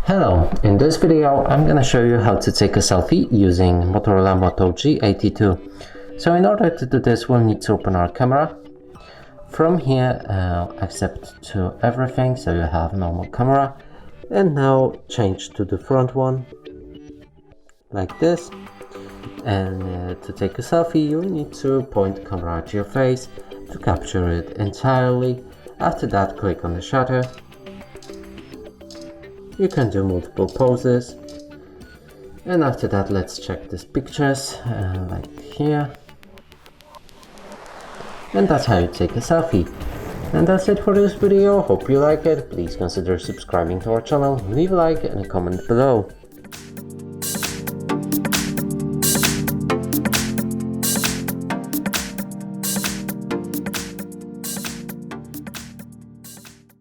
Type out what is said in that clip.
Hello, in this video I'm gonna show you how to take a selfie using Motorola Moto G82. So in order to do this, we'll need to open our camera. From here, accept to everything, so you have normal camera. And now change to the front one, like this. And to take a selfie, you need to point the camera at your face to capture it entirely. After that, click on the shutter. You can do multiple poses, and after that let's check these pictures, like here. And that's how you take a selfie. And that's it for this video. Hope you like it. Please consider subscribing to our channel, leave a like and a comment below.